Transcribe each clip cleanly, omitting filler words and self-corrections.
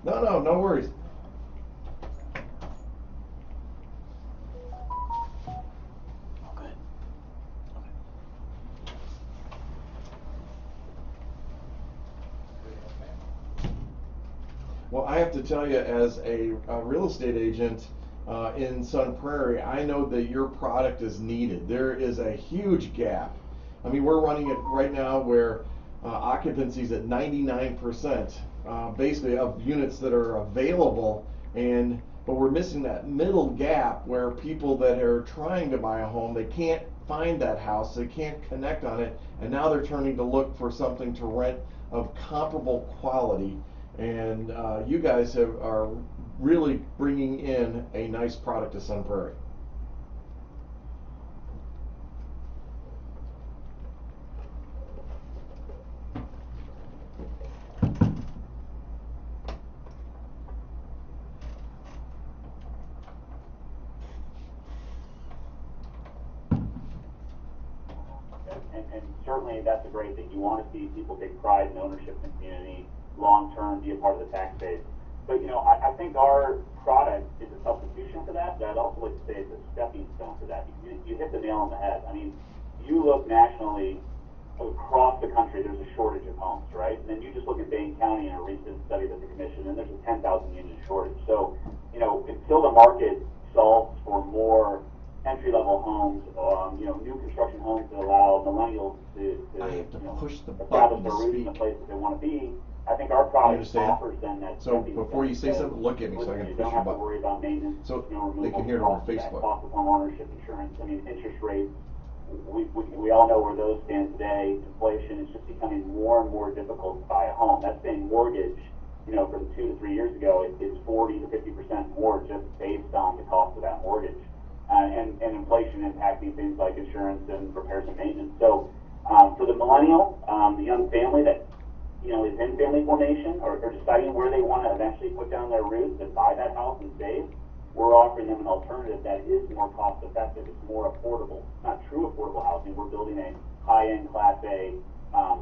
No worries. Well, I have to tell you, as a real estate agent in Sun Prairie, I know that your product is needed. There is a huge gap. I mean, we're running it right now where occupancy is at 99%, basically of units that are available, but we're missing that middle gap where people that are trying to buy a home, they can't find that house, they can't connect on it, and now they're turning to look for something to rent of comparable quality. And you guys are really bringing in a nice product to Sun Prairie. And certainly that's a great thing. You want to see people take pride in ownership in the community, long term, be a part of the tax base. But I think our product is a substitution for that, but I'd also like to say it's a stepping stone to that. You hit the nail on the head. I mean, you look nationally across the country, there's a shortage of homes, right? And then you just look at Dane County in a recent study that the commission, and there's a 10,000 unit shortage. So, until the market solves for more entry-level homes, new construction homes that allow millennials to push the establish button their to roots in the speak. place that they want to be. I think our product offers them that. So before you say something, look at me so I can you push don't your have to button. worry about maintenance. So removal they can hear it over costs, Facebook. cost of home ownership, insurance. I mean, interest rates. We all know where those stand today. Inflation is just becoming more and more difficult to buy a home. That same mortgage, from 2 to 3 years ago, is 40 to 50% more just based on the cost of that mortgage. And inflation impacting things like insurance and repairs and maintenance. So for the millennial, the young family that is in family formation or deciding where they want to eventually put down their roots and buy that house and save, we're offering them an alternative that is more cost effective. It's more affordable. It's not true affordable housing. We're building a high-end Class A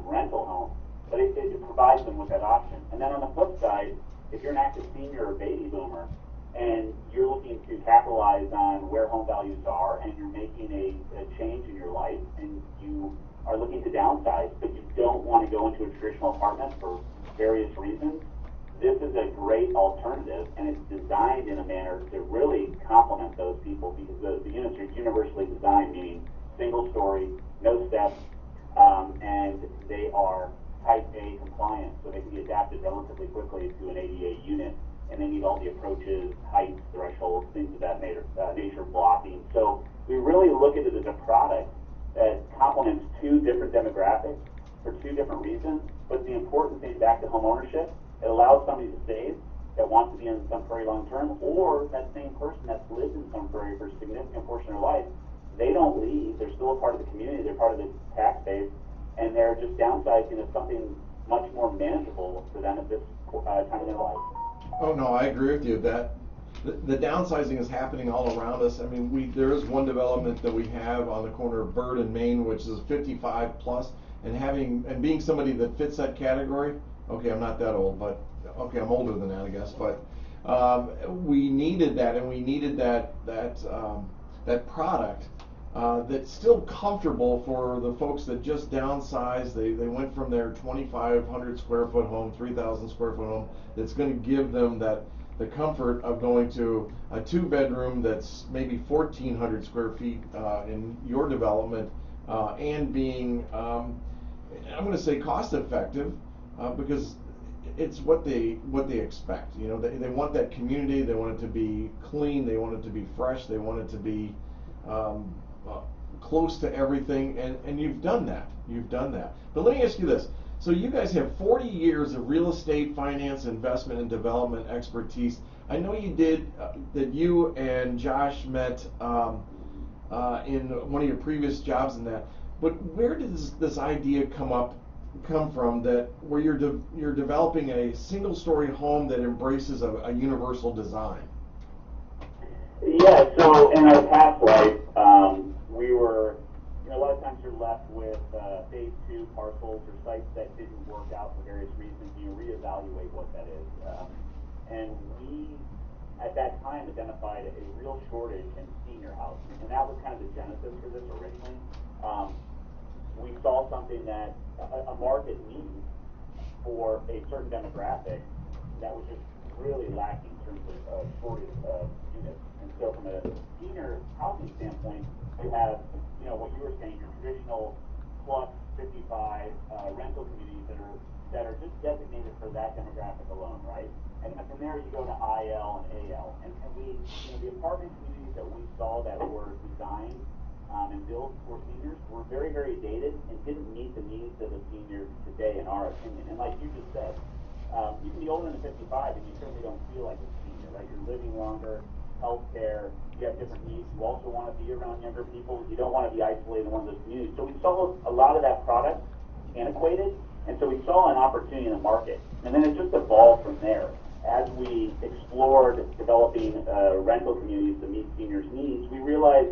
rental home, but it provides them with that option. And then on the flip side, if you're an active senior or baby boomer, and you're looking to capitalize on where home values are, and you're making a change in your life, and you are looking to downsize, but you don't want to go into a traditional apartment for various reasons, this is a great alternative, and it's designed in a manner to really complement those people, because the units are universally designed, meaning single story, no steps, and they are Type A compliant, so they can be adapted relatively quickly to an ADA unit. And they need all the approaches, heights, thresholds, things of that nature blocking. So we really look at it as a product that complements two different demographics for two different reasons. But the important thing, back to home ownership, it allows somebody to save that wants to be in Sun Prairie long term, or that same person that's lived in Sun Prairie for a significant portion of their life, they don't leave. They're still a part of the community. They're part of the tax base, and they're just downsizing to something much more manageable for them at this time in their life. Oh no, I agree with you that the downsizing is happening all around us. I mean, there is one development that we have on the corner of Bird and Main, which is 55 plus, and being somebody that fits that category. Okay, I'm not that old, but okay, I'm older than that, I guess. But we needed that, and we needed that product that's still comfortable for the folks that just downsized. They went from their 2,500 square foot home, 3,000 square foot home, that's going to give them the comfort of going to a 2-bedroom that's maybe 1,400 square feet in your development, and being, I'm going to say, cost effective, because it's what they expect. They want that community. They want it to be clean. They want it to be fresh. They want it to be close to everything, and you've done that. But let me ask you this. So you guys have 40 years of real estate, finance, investment, and development expertise. I know you did that. You and Josh met in one of your previous jobs in that. But where does this idea come from, that where you're developing a single-story home that embraces a universal design? Yeah, so in our past life, we were, a lot of times you're left with phase 2 parcels or sites that didn't work out for various reasons. You reevaluate what that is. at that time identified a real shortage in senior housing, and that was kind of the genesis for this originally. We saw something that a market need for a certain demographic that was just really lacking in terms of shortage of units. And so from a senior housing standpoint, you have, what you were saying, your traditional plus 55 rental communities that are just designated for that demographic alone, right? And from there you go to IL and AL. And we, the apartment communities that we saw that were designed and built for seniors were very, very dated and didn't meet the needs of the seniors today, in our opinion. And like you just said, you can be older than 55 and you certainly don't feel like a senior, right? You're living longer, healthcare, you have different needs. You also want to be around younger people. You don't want to be isolated in one of those communities. So we saw a lot of that product antiquated, and so we saw an opportunity in the market. And then it just evolved from there. As we explored developing rental communities to meet seniors' needs, we realized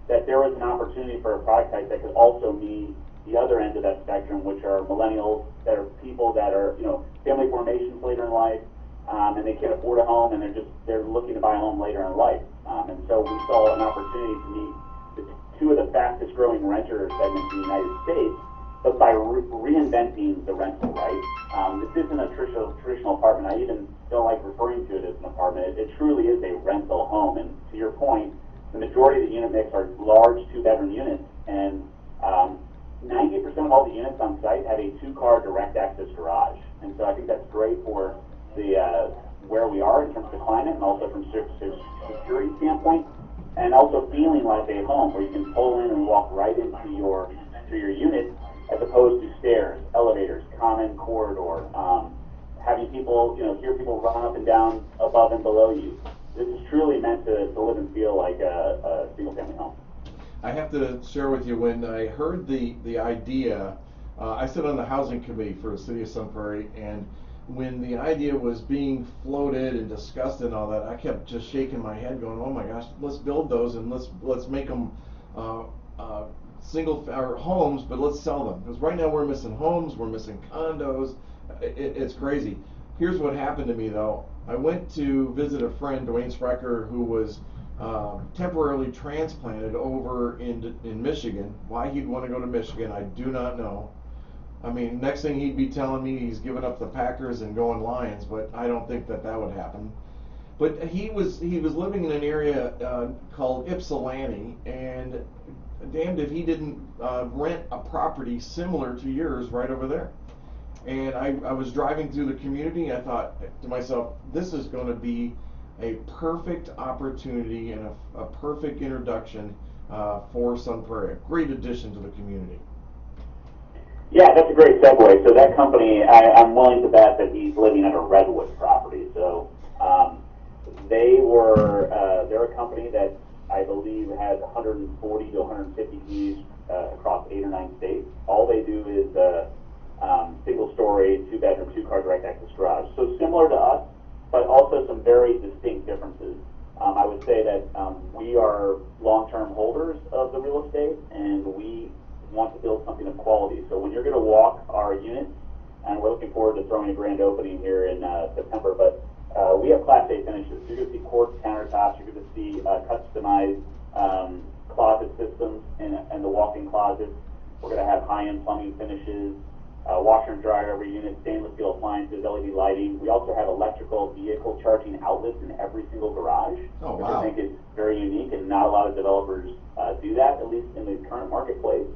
that there was an opportunity for a product type that could also meet the other end of that spectrum, which are millennials, that are people that are, family formations later in life, and they can't afford a home, and they're looking to buy a home later in life. And so we saw an opportunity to meet two of the fastest growing renter segments in the United States, but by reinventing the rental, right? This isn't a traditional apartment. I even don't like referring to it as an apartment. It truly is a rental home. And to your point, the majority of the unit mix are large 2-bedroom units, and 90% of all the units on site have a 2-car direct access garage. And so I think that's great for the where we are in terms of the climate, and also from security standpoint, and also feeling like a home where you can pull in and walk right into your unit, as opposed to stairs, elevators, common corridor, having people, hear people run up and down above and below you. This is truly meant to live and feel like a single-family home. I have to share with you, when I heard the idea, I sit on the housing committee for the city of Sun Prairie, and when the idea was being floated and discussed and all that, I kept just shaking my head going, oh my gosh, let's build those and let's make them single homes, but let's sell them. Because right now we're missing homes, we're missing condos. It's crazy. Here's what happened to me though. I went to visit a friend, Dwayne Sprecher, who was temporarily transplanted over in Michigan. Why he'd want to go to Michigan, I do not know. I mean, next thing he'd be telling me he's giving up the Packers and going Lions, but I don't think that would happen. But he was living in an area called Ypsilanti, and damned if he didn't rent a property similar to yours right over there. And I was driving through the community, and I thought to myself, this is going to be a perfect opportunity and a perfect introduction for Sun Prairie. A great addition to the community. Yeah, that's a great segue. So that company, I'm willing to bet that he's living at a Redwood property. So they're a company that I believe has 140 to 150 keys across 8 or 9 states. All they do is single-story, 2-bedroom, 2-car direct access garage. So similar to us, but also some very distinct differences. I would say that we are long-term holders of the real estate, and we want to build something of quality. So when you're going to walk our units, and we're looking forward to throwing a grand opening here in September, but we have Class A finishes. You're going to see quartz countertops, you're going to see customized closet systems and the walk-in closets. We're going to have high-end plumbing finishes, washer and dryer every unit, stainless steel appliances, LED lighting. We also have electrical vehicle charging outlets in every single garage, which I think is very unique, and not a lot of developers do that, at least in the current marketplace.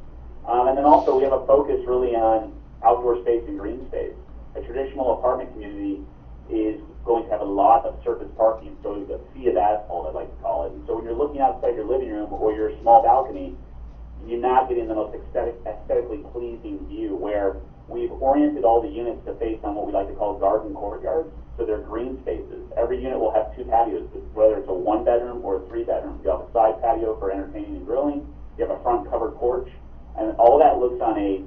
And then also we have a focus really on outdoor space and green space. A traditional apartment community is going to have a lot of surface parking, so a sea of asphalt, I'd like to call it. And so when you're looking outside your living room or your small balcony, you're not getting the most aesthetically pleasing view, where we've oriented all the units to face on what we like to call garden courtyards. So they're green spaces. Every unit will have 2 patios, whether it's a 1-bedroom or a 3-bedroom. You have a side patio for entertaining and grilling. You have a front covered porch. And all of that looks on a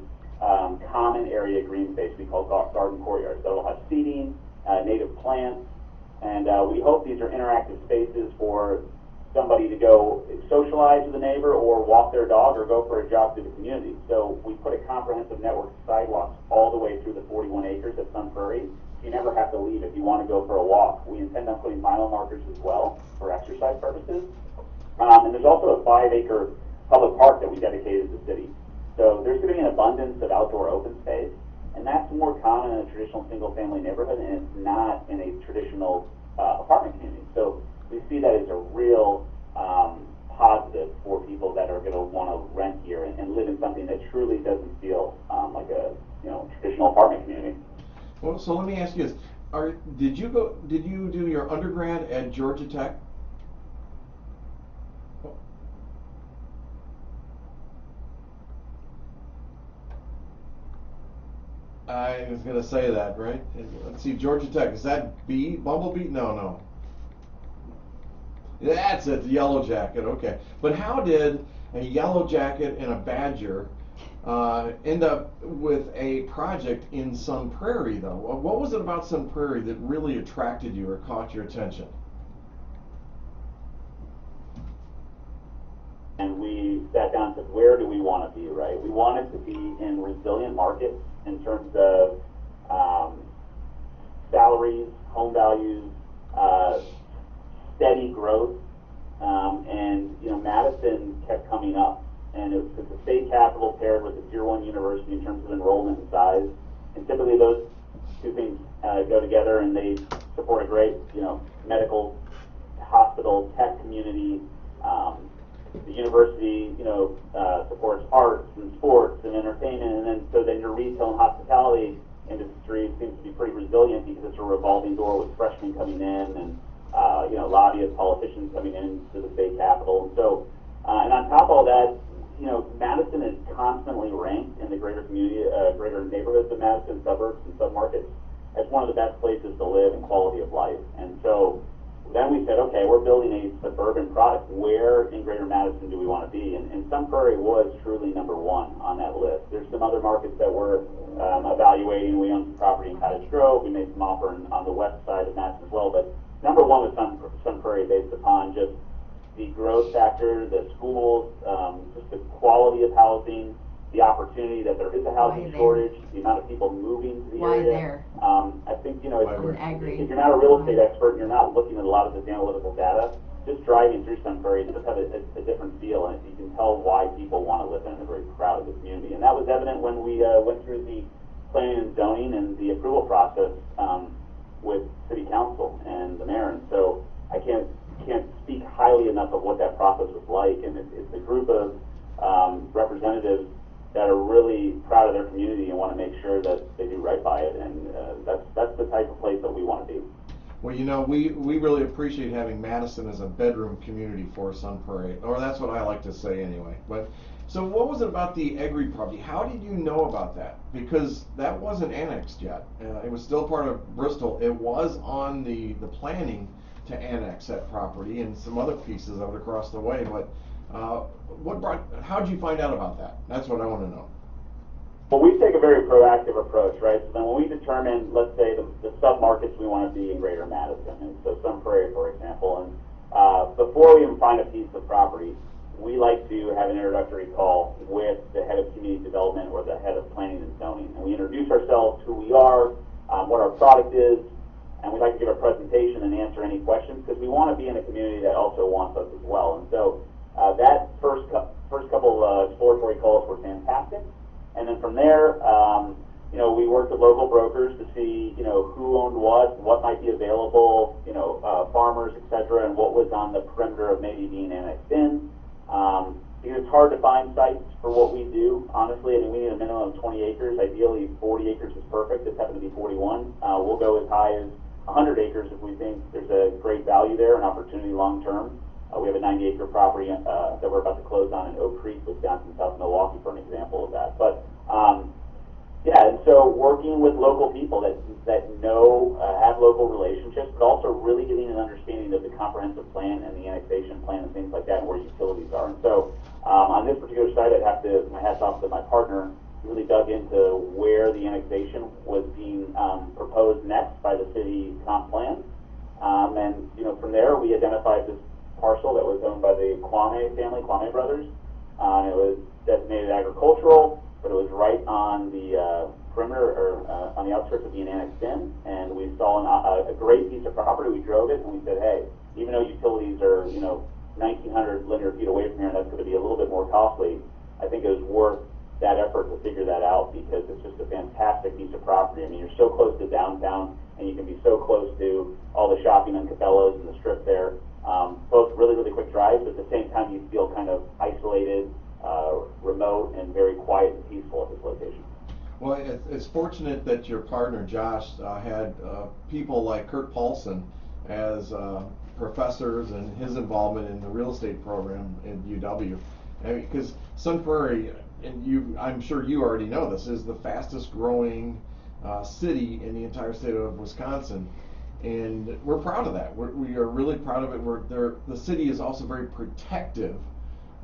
common area green space we call garden courtyards. So it'll have seating, native plants, and we hope these are interactive spaces for somebody to go socialize with a neighbor, or walk their dog, or go for a jog through the community. So we put a comprehensive network of sidewalks all the way through the 41 acres at Sun Prairie, you never have to leave if you want to go for a walk. We intend on putting vinyl markers as well for exercise purposes. And there's also a 5-acre public park that we dedicated to the city. So there's going to be an abundance of outdoor open space, and that's more common in a traditional single-family neighborhood, and it's not in a traditional apartment community. So we see that as a real positive for people that are going to want to rent here and live in something that truly doesn't feel like a traditional apartment community. Well, so let me ask you this: did you do your undergrad at Georgia Tech? I was going to say that, right? Let's see, Georgia Tech, is that B? Bumblebee? No. That's it, the Yellow Jacket, okay. But how did a Yellow Jacket and a Badger end up with a project in Sun Prairie, though? What was it about Sun Prairie that really attracted you or caught your attention? And we sat down and said, where do we want to be, right? We wanted to be in resilient markets in terms of salaries, home values, steady growth, and Madison kept coming up, and it's the state capital paired with a Tier 1 university in terms of enrollment and size, and typically those two things go together, and they support a great medical, hospital, tech community. The university, supports arts and sports and entertainment, and then your retail and hospitality industry seems to be pretty resilient because it's a revolving door with freshmen coming in and lobbyists, politicians coming in to the state capitol, and so and on top of all that, Madison is constantly ranked in the greater community, greater neighborhoods of Madison, suburbs and submarkets, as one of the best places to live and quality of life, and so. Then we said, okay, we're building a suburban product. Where in Greater Madison do we want to be? And Sun Prairie was truly number one on that list. There's some other markets that we're evaluating. We own some property in Cottage Grove. We made some offer on the west side of Madison as well. But number one was Sun Prairie, based upon just the growth factor, the schools, just the quality of housing, the opportunity that there is a housing shortage, the amount of people moving to the area. I think, if you're not a real estate expert and you're not looking at a lot of this analytical data, just driving through Sun Prairie does have a different feel, and you can tell why people want to live in a very crowded community. And that was evident when we went through the planning and zoning and the approval process with City Council and the mayor. And so I can't speak highly enough of what that process was like, and it's a group of representatives that are really proud of their community and want to make sure that they do right by it, and that's the type of place that we want to be. Well, we really appreciate having Madison as a bedroom community for Sun Prairie, or that's what I like to say anyway. But so what was it about the Egri property? How did you know about that? Because that wasn't annexed yet. It was still part of Bristol. It was on the planning to annex that property and some other pieces of it across the way, but how did you find out about that? That's what I want to know. Well, we take a very proactive approach, right? So then when we determine, let's say, the sub-markets we want to be in Greater Madison, and so Sun Prairie, for example, and before we even find a piece of property, we like to have an introductory call with the head of community development or the head of planning and zoning. And we introduce ourselves, who we are, what our product is, and we like to give a presentation and answer any questions, because we want to be in a community that also wants us as well. And so that first couple of exploratory calls were fantastic, and then from there, we worked with local brokers to see, who owned what might be available, farmers, etc., and what was on the perimeter of maybe being annexed in. Because it's hard to find sites for what we do. Honestly, I mean, we need a minimum of 20 acres. Ideally, 40 acres is perfect. It's happened to be 41. We'll go as high as 100 acres if we think there's a great value there, an opportunity long term. We have a 90-acre property that we're about to close on in Oak Creek, Wisconsin, South Milwaukee, for an example of that. But and so working with local people that know, have local relationships, but also really getting an understanding of the comprehensive plan and the annexation plan and things like that, and where utilities are. And so on this particular site, I'd have to, my hats off to my partner, really dug into where the annexation was being proposed next by the city comp plan. And from there, we identified this parcel that was owned by the Kwame family, Kwame brothers. It was designated agricultural, but it was right on the perimeter or on the outskirts of being annexed in, and we saw a great piece of property. We drove it and we said, hey, even though utilities are 1,900 linear feet away from here, and that's going to be a little bit more costly, I think it was worth that effort to figure that out because it's just a fantastic piece of property. I mean, you're so close to downtown, and you can be so close to all the shopping on Cabela's and the strip there. Both really, really quick drives, but at the same time, you feel kind of isolated, remote, and very quiet and peaceful at this location. Well, it's fortunate that your partner, Josh, had people like Kurt Paulson as professors and his involvement in the real estate program at UW. Because Sun Prairie, and I'm sure you already know this, is the fastest growing city in the entire state of Wisconsin. And we're proud of that. We are really proud of it. The city is also very protective.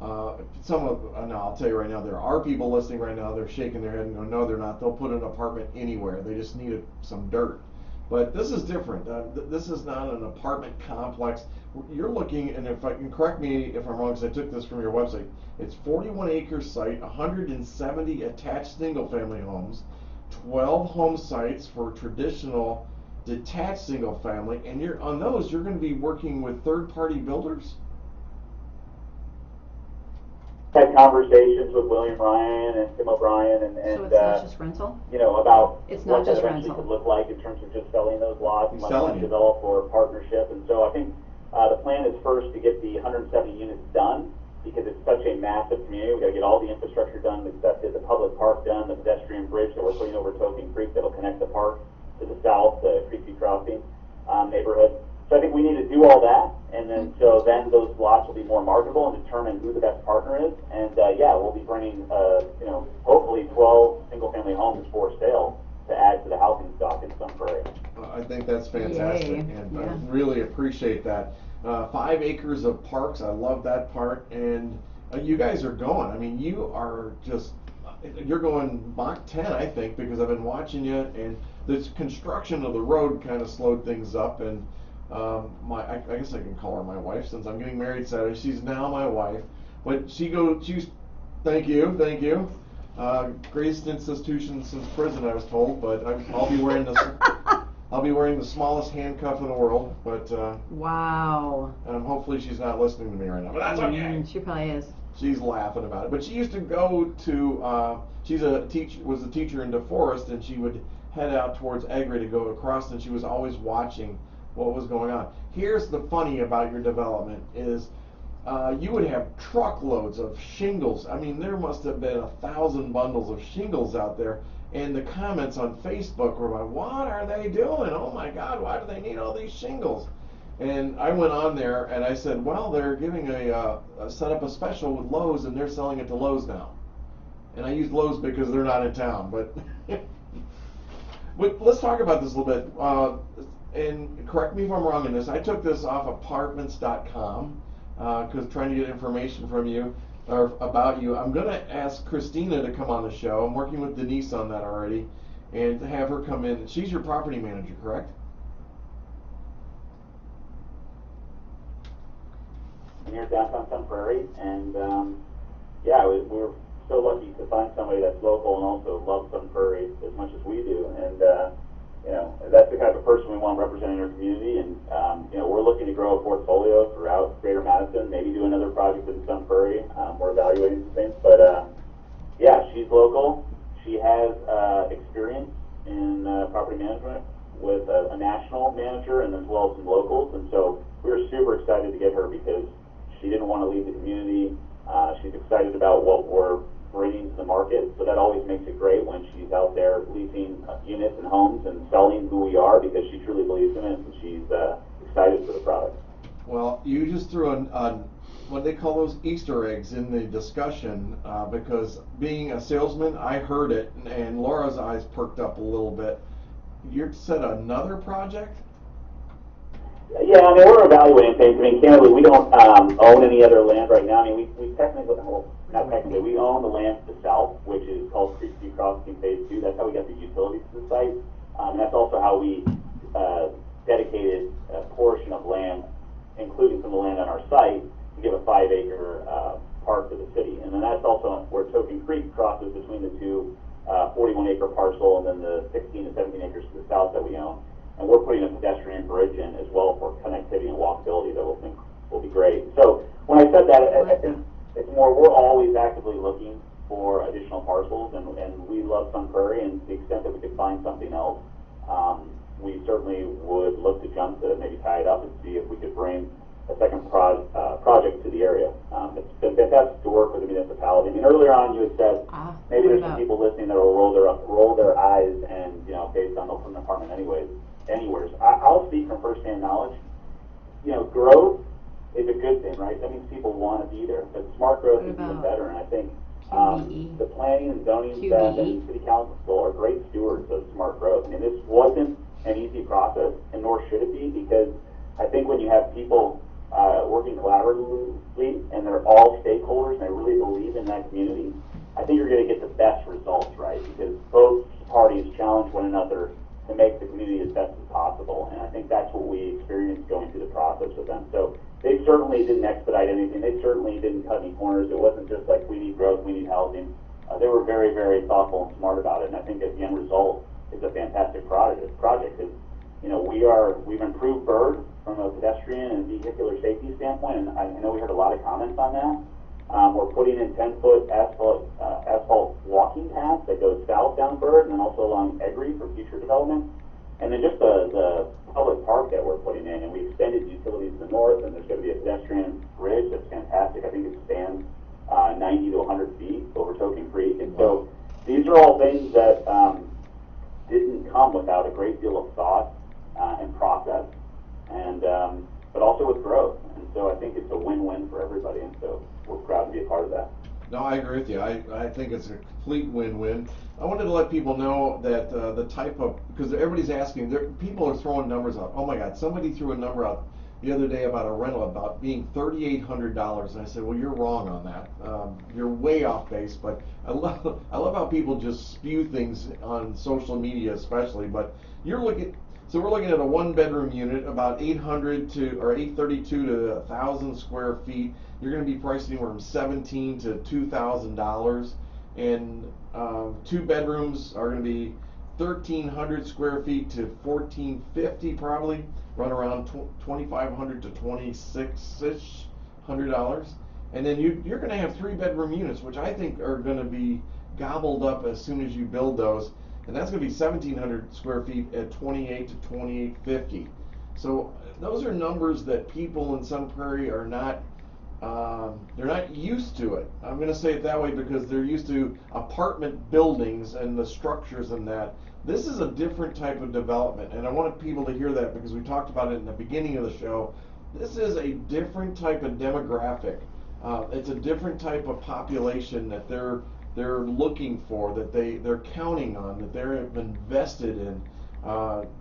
And I'll tell you right now, there are people listening right now, they're shaking their head and going, no, they're not. They'll put an apartment anywhere. They just need some dirt. But this is different. This is not an apartment complex. You're looking, and if I can correct me if I'm wrong, because I took this from your website, it's 41-acre site, 170 attached single-family homes, 12 home sites for traditional detached single-family, and on those you're going to be working with third-party builders? Had conversations with William Ryan and Tim O'Brien and so it's not just rental? About it's what not that just eventually rental. could look like in terms of just selling those lots and letting them it. develop or partnership. And so I think the plan is first to get the 170 units done because it's such a massive community. We've got to get all the infrastructure done, accepted, the public park done, the pedestrian bridge that we're putting over Token Creek that will connect the park to the south, the Creeksy Crossing neighborhood. So I think we need to do all that, and then then those lots will be more marketable and determine who the best partner is. And we'll be bringing hopefully 12 single-family homes for sale to add to the housing stock in Sun Prairie. I think that's fantastic, and I really appreciate that. 5 acres of parks, I love that part, and you guys are going. I mean, you're going Mach 10, I think, because I've been watching you, and this construction of the road kind of slowed things up, and I guess I can call her my wife since I'm getting married Saturday. She's now my wife, but she's thank you. Greatest institution since prison, I was told, but I'll be wearing this. I'll be wearing the smallest handcuff in the world, but wow. Hopefully she's not listening to me right now, but that's okay. She probably is. She's laughing about it, but she used to go to. Was a teacher in DeForest, and she would head out towards Egre to go across, and she was always watching what was going on. Here's the funny about your development is you would have truckloads of shingles. I mean, there must have been 1,000 bundles of shingles out there, and the comments on Facebook were like, what are they doing? Oh my God, why do they need all these shingles? And I went on there and I said, well, they're giving set up a special with Lowe's, and they're selling it to Lowe's now. And I used Lowe's because they're not in town, but let's talk about this a little bit. And correct me if I'm wrong in this. I took this off apartments.com because trying to get information from you or about you. I'm going to ask Christina to come on the show. I'm working with Denise on that already, and to have her come in. She's your property manager, correct? Near downtown Sun Prairie, and we're so lucky to find somebody that's local and also loves Sun Prairie as much as we do. And that's the kind of person we want representing our community, and we're looking to grow a portfolio throughout Greater Madison, maybe do another project in Sun Prairie. We're evaluating some things, but she's local. She has experience in property management with a national manager and as well as some locals, and so we were super excited to get her because she didn't want to leave the community. She's excited about what we're bringing to the market, so that always makes it great when she's out there leasing units and homes and selling who we are because she truly believes in it and she's excited for the product. Well, you just threw what they call those Easter eggs in the discussion because being a salesman, I heard it and Laura's eyes perked up a little bit. You said another project? Yeah, I mean, we're evaluating things. I mean, candidly, we don't own any other land right now. I mean, we technically, not technically, we own the land to the south, which is called Creeksy Crossing Phase 2. That's how we got the utilities to the site. And that's also how we dedicated a portion of land, including some of the land on our site, to give a 5-acre park to the city. And then that's also where Token Creek crosses between the two 41-acre parcel and love Sun Prairie, and to the extent that we could find something else, we certainly would look to jump to maybe tie it up and see if we could bring a second project to the area. It's been fantastic to work with the municipality. I mean, earlier on you had said maybe there's some people listening that will roll their eyes and, you know, based on open apartment anywhere. I'll speak from firsthand knowledge. You know, growth is a good thing, right? That means people want to be there. But smart growth is even better. And I think the planning and zoning staff and city council are great stewards of smart growth. I mean, this wasn't an easy process, and nor should it be, because I think when you have people working collaboratively and they're all stakeholders and they really believe in that community, I think you're going to get the best results, right? Because both parties challenge one another to make the community as best as possible, and I think that's what we experienced going through the process with them. So they certainly didn't expedite anything. They certainly didn't cut any corners. It wasn't just like, we need growth, we need housing. They were very, very thoughtful and smart about it, and I think that the end result is a fantastic project. Because, you know, we've improved Bird from a pedestrian and vehicular safety standpoint, and I know we heard a lot of comments on that. We're putting in 10-foot asphalt walking paths that go south down Bird and then also along Eggery for future development. And then just the public park that we're putting in, and we extended utilities to the north, and there's going to be a pedestrian bridge that's fantastic. I think it spans 90 to 100 feet over Token Creek. And so these are all things that didn't come without a great deal of thought and process, and but also with growth. And so I think it's a win-win for everybody, and so we're proud to be a part of that. No, I agree with you. I think it's a complete win-win. I wanted to let people know that the type of, because everybody's asking, people are throwing numbers out. Oh my God, somebody threw a number out the other day about a rental about being $3,800, and I said, well, you're wrong on that. You're way off base. But I love how people just spew things on social media, especially. But you're looking. So we're looking at a one-bedroom unit, about 832 to 1,000 square feet. You're going to be priced anywhere from $1,700 to $2,000, and two bedrooms are going to be 1,300 square feet to 1,450, probably run around $2,500 to $2,600-ish, and then you're going to have three-bedroom units, which I think are going to be gobbled up as soon as you build those. And that's going to be 1,700 square feet at $2,800 to $2,850. So those are numbers that people in Sun Prairie are not, they're not used to it. I'm going to say it that way because they're used to apartment buildings and the structures and that. This is a different type of development, and I wanted people to hear that because we talked about it in the beginning of the show. This is a different type of demographic. It's a different type of population that they're looking for, that they're counting on, that they're invested in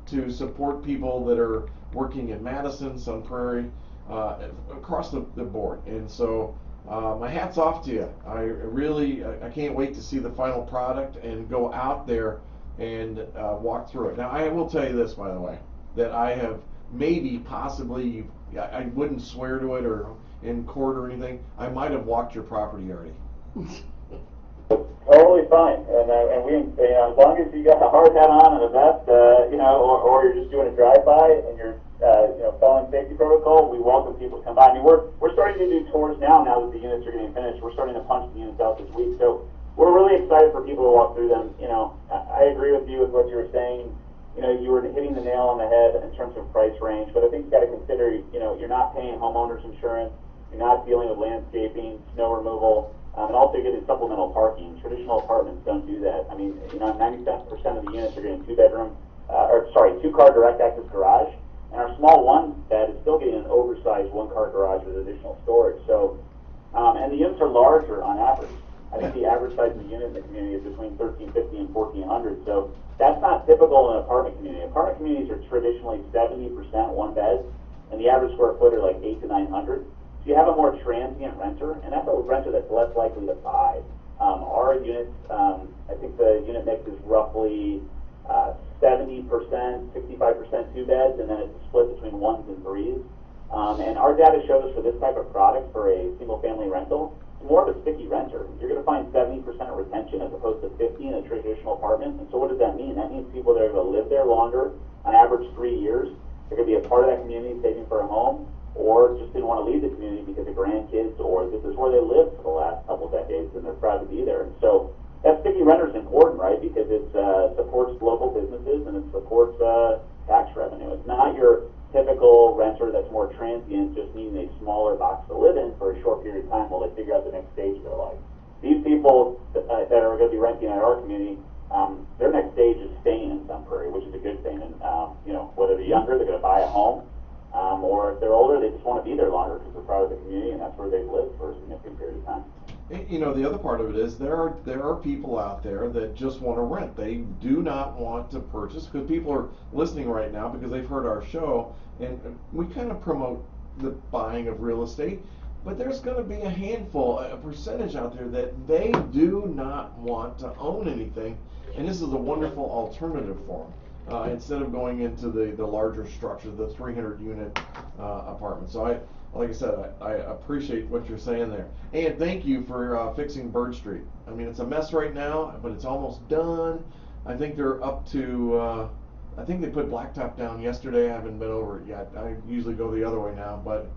to support people that are working in Madison, Sun Prairie, across the board. And so my hat's off to you. I can't wait to see the final product and go out there and walk through it. Now, I will tell you this, by the way, that I have possibly, I wouldn't swear to it or in court or anything, I might have walked your property already. Totally fine, and we, as long as you got a hard hat on and a vest, or you're just doing a drive-by and you're, following safety protocol, we welcome people to come by. I mean, we're starting to do tours now that the units are getting finished. We're starting to punch the units out this week, so we're really excited for people to walk through them. I agree with you with what you were saying. You were hitting the nail on the head in terms of price range, but I think you got to consider, you're not paying homeowners insurance, you're not dealing with landscaping, snow removal. And also getting supplemental parking. Traditional apartments don't do that. I mean, 97% of the units are getting two-car direct access garage, and our small one-bed is still getting an oversized one-car garage with additional storage. So, and the units are larger on average. I think the average size of the unit in the community is between 1,350 and 1,400. So that's not typical in an apartment community. Apartment communities are traditionally 70% one beds, and the average square foot are like 800 to 900. So you have a more transient renter, and that's a renter that's less likely to buy. Our units, I think the unit mix is roughly 70%, 65% two beds, and then it's split between ones and threes. And our data shows us for this type of product, for a single-family rental, it's more of a sticky renter. You're going to find 70% of retention as opposed to 50 in a traditional apartment. And so what does that mean? That means people that are going to live there longer, on average 3 years. They're going to be a part of that community, saving for a home, or just didn't want to leave the community because of grandkids, or this is where they lived for the last couple of decades and they're proud to be there. And so that sticky renter is important, right? Because more transient, just needing a smaller box to live in for a short period of time while they figure out the next stage of their life. These people that are going to be renting at our community, their next stage is staying in Sun Prairie, which is a good thing. And whether they're younger, they're going to buy a home, or if they're older, they just want to be there longer because they're proud of the community and that's where they've lived for a significant period of time. The other part of it is there are people out there that just want to rent. They do not want to purchase, because people are listening right now because they've heard our show, and we kind of promote the buying of real estate. But there's going to be a handful, a percentage out there that they do not want to own anything, and this is a wonderful alternative for them. Instead of going into the larger structure, the 300 unit apartment. So like I said, I appreciate what you're saying there. And thank you for fixing Bird Street. I mean, it's a mess right now, but it's almost done. I think they're up to, I think they put blacktop down yesterday. I haven't been over it yet. I usually go the other way now, but.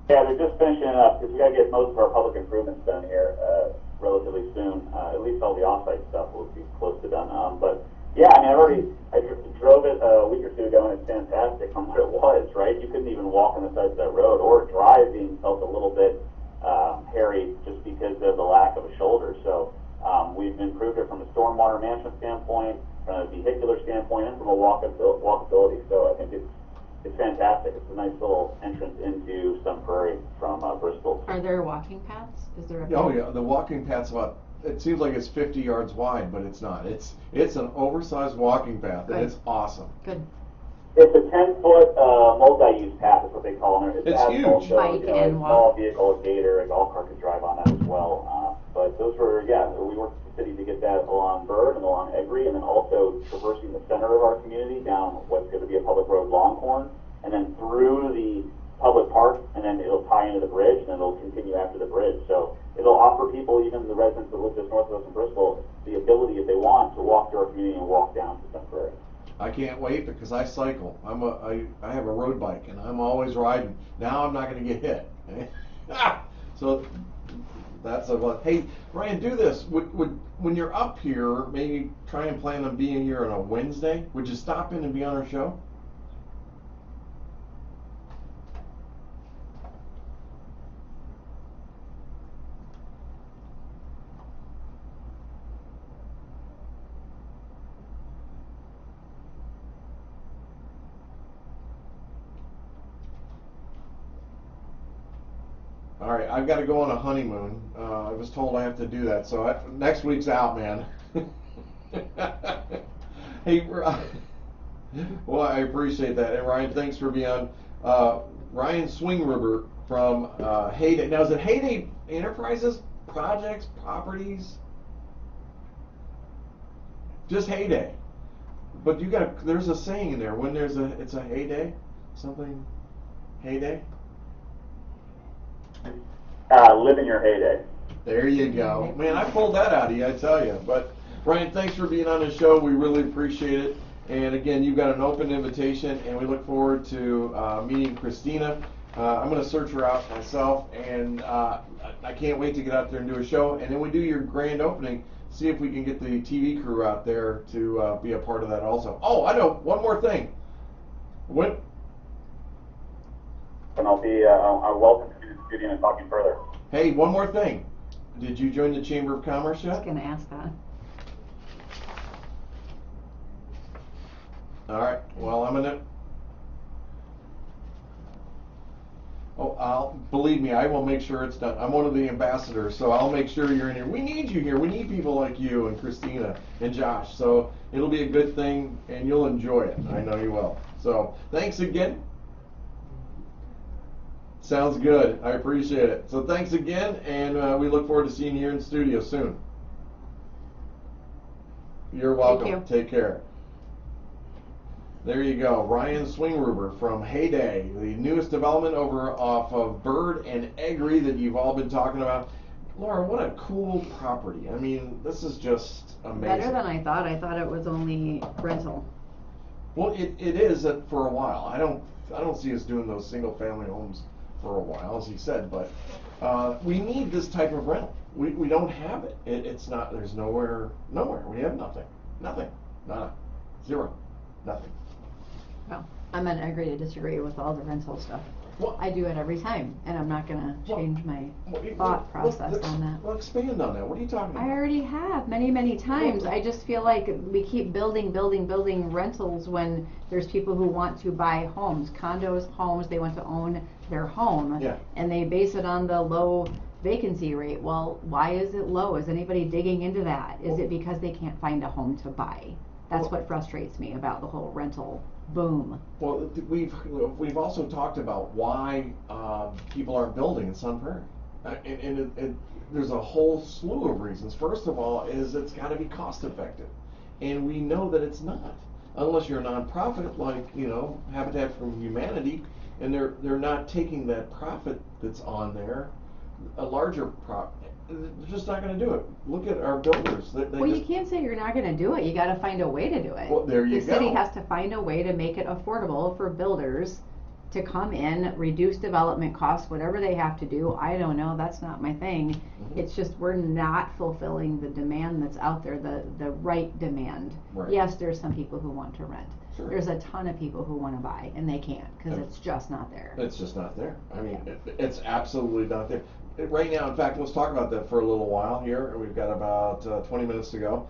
Yeah, they're just finishing it up because we got to get most of our public improvements done here relatively soon. At least all the off-site stuff will be close to done. But yeah, I mean, I drove it a week or two ago, and it's fantastic from what it was, right? You couldn't even walk on the sides of that road, or driving felt a little bit hairy just because of the lack of a shoulder. So we've improved it from a stormwater management standpoint, from a vehicular standpoint, and from a walkability. So I think it's fantastic. It's a nice little entrance into Sun Prairie from Bristol. Are there walking paths? Is there a Oh yeah, the walking path's about, it seems like it's 50 yards wide, but it's not. It's an oversized walking path, and it's awesome. Good. It's a 10-foot multi-use path, is what they call them. It's huge. Bike and a walk. small vehicle, a gator, a golf cart could drive on that as well. But those were, we worked with the city to get that along Bird and along Egri, and then also traversing the center of our community down what's going to be a public road, Longhorn, and then through the public park, and then it'll tie into the bridge, and then it'll continue after the bridge. So it'll offer people, even the residents that live just north of us in Bristol, the ability, if they want, to walk to our community and walk down to Sun Prairie. I can't wait because I cycle. I have a road bike, and I'm always riding. Now I'm not going to get hit. So that's hey, Ryan, do this. When you're up here, maybe try and plan on being here on a Wednesday. Would you stop in and be on our show? All right, I've got to go on a honeymoon. I was told I have to do that, so next week's out, man. Hey, well, I appreciate that. And Ryan, thanks for being on. Ryan Swingruber from HeyDay. Now, is it HeyDay Enterprises, Projects, Properties? Just HeyDay. But there's a saying in there. When it's a HeyDay, something, HeyDay. Live in your heyday. There you go. Man, I pulled that out of you, I tell you. But, Ryan, thanks for being on the show. We really appreciate it. And, again, you've got an open invitation, and we look forward to meeting Christina. I'm going to search her out myself, and I can't wait to get out there and do a show. And then we do your grand opening, see if we can get the TV crew out there to be a part of that also. Oh, I know. One more thing. What? And I'm welcome to the studio and talking further. Hey, one more thing. Did you join the Chamber of Commerce yet? I was going to ask that. All right. Well, I'm gonna. Oh, believe me, I will make sure it's done. I'm one of the ambassadors, so I'll make sure you're in here. We need you here. We need people like you and Christina and Josh. So it'll be a good thing, and you'll enjoy it. I know you will. So thanks again. Sounds good. I appreciate it. So thanks again, and we look forward to seeing you here in the studio soon. You're welcome. Thank you. Take care. There you go. Ryan Swingruber from HeyDay, the newest development over off of Bird and Egri that you've all been talking about. Laura, what a cool property. I mean, this is just amazing. Better than I thought. I thought it was only rental. Well, it is for a while. I don't see us doing those single family homes for a while, as he said, but we need this type of rental. We don't have it. It's not, there's nowhere. We have nothing. Nada. Zero. Nothing. Well, I'm gonna agree to disagree with all the rental stuff. Well, I do it every time, and I'm not gonna change my Well, thought process on that. Well, expand on that. What are you talking about? I already have many times. I just feel like we keep building rentals when there's people who want to buy homes, condos, homes. They want to own their home, Yeah. and they base it on the low vacancy rate. Well, why is it low? Is anybody digging into that? Is it because they can't find a home to buy? That's what frustrates me about the whole rental boom. Well, we've also talked about why people aren't building in Sun Prairie, and there's a whole slew of reasons. First of all, is it's got to be cost effective, and we know that it's not, unless you're a nonprofit like Habitat for Humanity, and they're not taking that profit that's on there, a larger profit. They're just not going to do it. Look at our builders. Well, you can't say you're not going to do it. You got to find a way to do it. Well, there you The go. city has to find a way to make it affordable for builders to come in, reduce development costs, whatever they have to do. I don't know. That's not my thing. Mm-hmm. It's just we're not fulfilling the demand that's out there, the right demand. Right. Yes, there's some people who want to rent. Sure. There's a ton of people who want to buy, and they can't because it's just not there. It's just not there. I mean, it's absolutely not there. Right now, in fact, let's talk about that for a little while here. We've got about 20 minutes to go.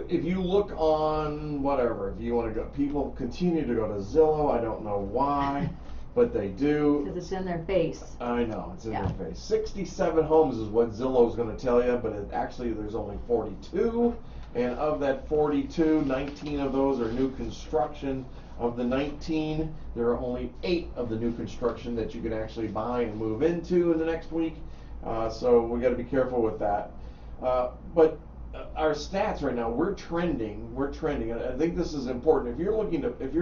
If you look on whatever, if you want to go, people continue to go to Zillow. I don't know why, but they do. Because it's in their face. I know, it's in their face. 67 homes is what Zillow's going to tell you, but actually there's only 42. And of that 42, 19 of those are new construction. Of the 19, there are only 8 of the new construction that you can actually buy and move into in the next week. So we got to be careful with that. But our stats right now, we're trending. And I think this is important. If you're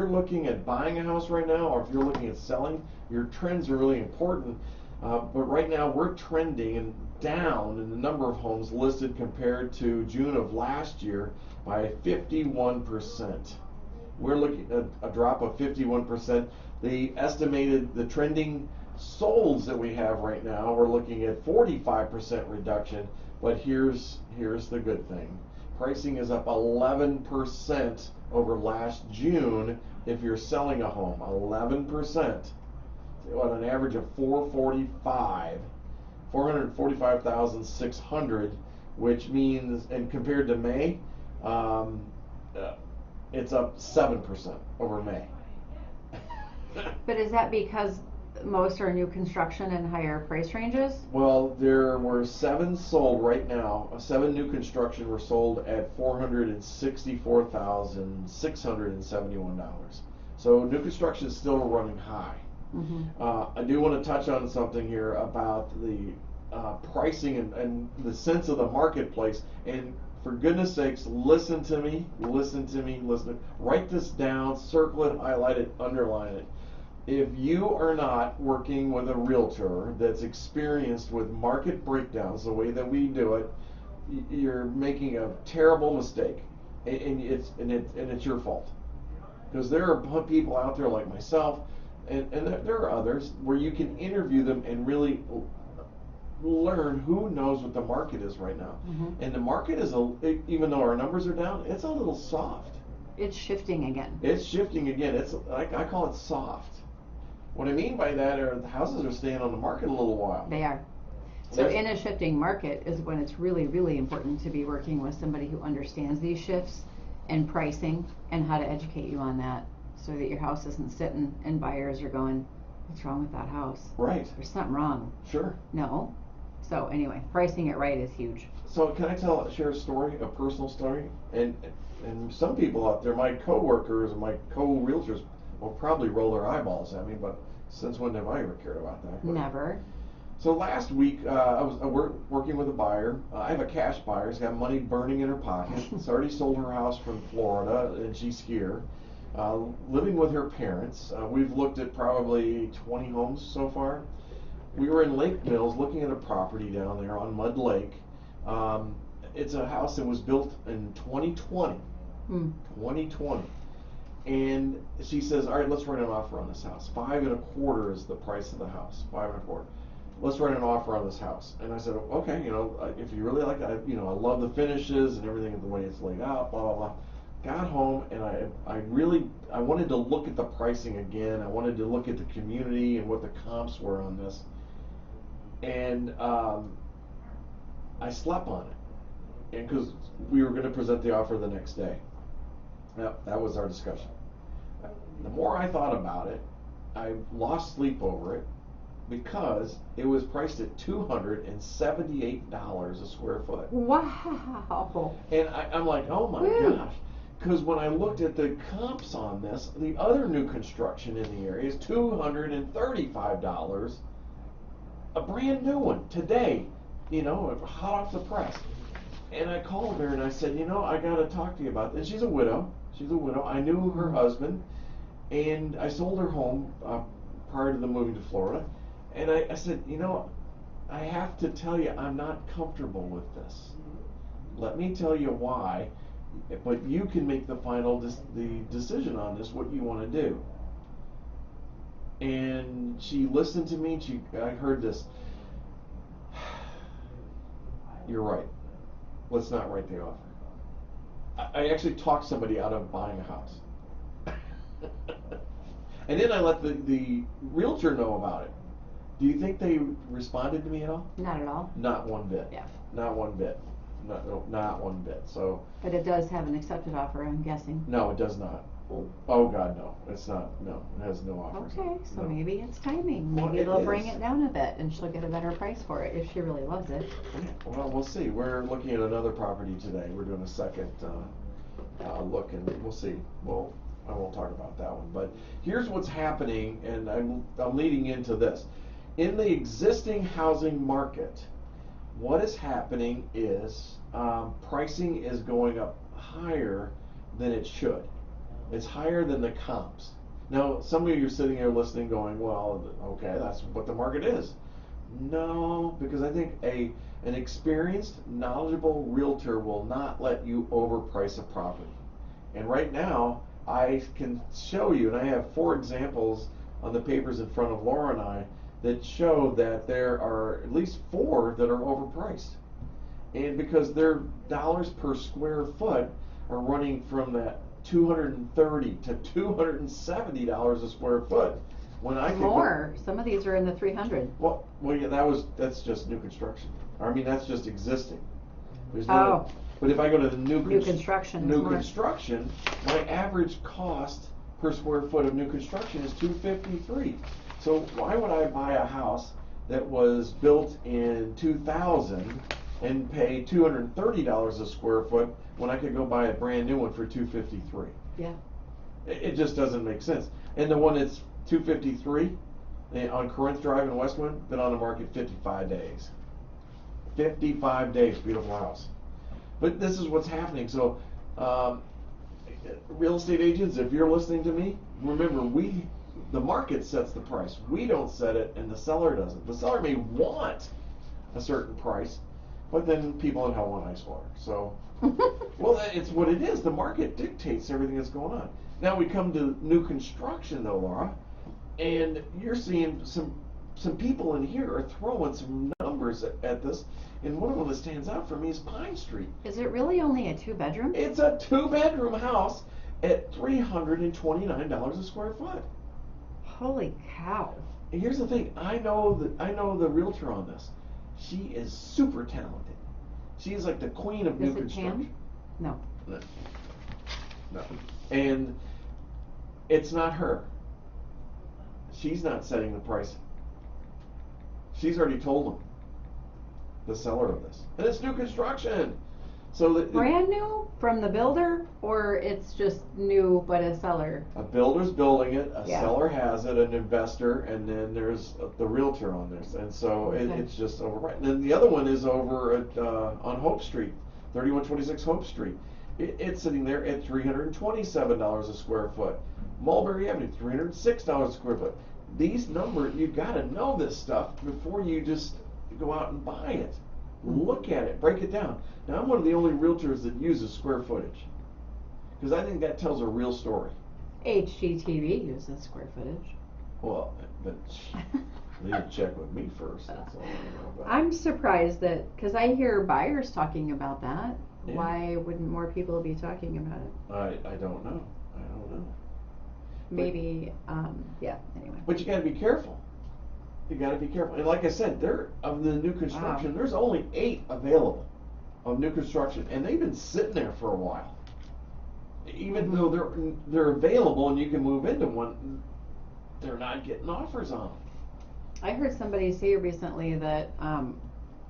looking at buying a house right now, or if you're looking at selling, your trends are really important. But right now we're trending and down in the number of homes listed compared to June of last year by 51%. We're looking at a drop of 51%. The trending solds that we have right now, we're looking at 45% reduction. But here's the good thing. Pricing is up 11% over last June if you're selling a home. 11%. On an average of 445,600, which means, and compared to May, it's up 7% over May. But is that because most are new construction and higher price ranges? Well, there were 7 sold right now. 7 new construction were sold at $464,671. So new construction is still running high. Mm-hmm. I do want to touch on something here about the pricing and the sense of the marketplace. And for goodness sakes, listen to me. Write this down, circle it, highlight it, underline it. If you are not working with a realtor that's experienced with market breakdowns the way that we do it, you're making a terrible mistake, and it's your fault. Because there are people out there like myself, and there are others where you can interview them and really learn who knows what the market is right now. Mm-hmm. And the market is, even though our numbers are down, it's a little soft. It's shifting again. It's I call it soft. What I mean by that are the houses are staying on the market a little while. They are. So in a shifting market is when it's really, really important to be working with somebody who understands these shifts and pricing and how to educate you on that, so that your house isn't sitting and buyers are going, what's wrong with that house? Right. There's something wrong. Sure. No. So anyway, pricing it right is huge. So can I share a story, a personal story? And some people out there, my coworkers and my co-realtors, will probably roll their eyeballs at me, but since when have I ever cared about that? But Never. So last week, I was working with a buyer. I have a cash buyer. She's got money burning in her pocket. She's already sold her house from Florida, and she's here, living with her parents. We've looked at probably 20 homes so far. We were in Lake Mills looking at a property down there on Mud Lake. It's a house that was built in 2020. 2020. And she says, all right, let's write an offer on this house. 5.25 is the price of the house. 5.25. Let's write an offer on this house. And I said, okay, if you really like it, I love the finishes and everything, the way it's laid out, blah, blah, blah. got home and I wanted to look at the pricing again. I wanted to look at the community and what the comps were on this. And I slept on it. And because we were going to present the offer the next day. Yep, that was our discussion. The more I thought about it, I lost sleep over it because it was priced at $278 a square foot. Wow. And I'm like, oh my gosh. Because when I looked at the comps on this, the other new construction in the area is $235. A brand new one today, hot off the press. And I called her and I said, I got to talk to you about this. And she's a widow. I knew her husband, and I sold her home prior to them moving to Florida. And I said, I have to tell you, I'm not comfortable with this. Let me tell you why, but you can make the final decision on this, what you want to do. And she listened to me, and I heard this. You're right. Let's not write the offer. I actually talked somebody out of buying a house. And then I let the realtor know about it. Do you think they responded to me at all? Not at all. Not one bit. Yeah. Not one bit. Not one bit. So. But it does have an accepted offer, I'm guessing. No, it does not. Oh God, no. It's not. No, it has no offers. Okay, so no. maybe it's timing. Well, Maybe they'll is. bring it down a bit, and she'll get a better price for it if she really loves it. Well, we'll see. We're looking at another property today. We're doing a second look, and we'll see. Well, I won't talk about that one. But here's what's happening, and I'm leading into this. In the existing housing market, what is happening is pricing is going up higher than it should. It's higher than the comps. Now, some of you are sitting here listening going, well, okay, that's what the market is. No, because I think an experienced, knowledgeable realtor will not let you overprice a property. And right now, I can show you, and I have 4 examples on the papers in front of Laura and I that show that there are at least 4 that are overpriced. And because their dollars per square foot are running from that $230 to $270 a square foot. When I more, some of these are in the 300. Well, yeah, that's just new construction. I mean, that's just existing. There's but if I go to the new construction, my average cost per square foot of new construction is $253. So why would I buy a house that was built in 2000 and pay $230 a square foot when I could go buy a brand new one for $253? Yeah. It just doesn't make sense. And the one that's $253 on Corinth Drive in Westwood, been on the market 55 days. 55 days, beautiful house. But this is what's happening. So, real estate agents, if you're listening to me, remember the market sets the price. We don't set it, and the seller doesn't. The seller may want a certain price, but then people in hell want ice water. So, well, it's what it is. The market dictates everything that's going on. Now we come to new construction, though, Laura, and you're seeing some people in here are throwing some numbers at this, and one of them that stands out for me is Pine Street. Is it really only a 2-bedroom? It's a 2-bedroom house at $329 a square foot. Holy cow! And here's the thing: I know the realtor on this. She is super talented. She's like the queen of new construction. No. No. And it's not her. She's not setting the pricing. She's already told them, the seller of this. And it's new construction. So brand new from the builder, or it's just new but a seller? A builder's building it, a seller has it, an investor, and then there's the realtor on this. And so it's just overpriced. And then the other one is over at on Hope Street, 3126 Hope Street. It's sitting there at $327 a square foot. Mulberry Avenue, $306 a square foot. These numbers, you've got to know this stuff before you just go out and buy it. Look at it, break it down. Now, I'm one of the only realtors that uses square footage, because I think that tells a real story. HGTV uses square footage. Well, but they need to check with me first. That's all I know about. I'm surprised that, because I hear buyers talking about that. Yeah. Why wouldn't more people be talking about it? I don't know. I don't know. Maybe, yeah, anyway. But you got to be careful. You got to be careful. And like I said, of the new construction, Wow. there's only 8 available of new construction, and they've been sitting there for a while. Even Mm-hmm. though they're available and you can move into one, they're not getting offers on them. I heard somebody say recently that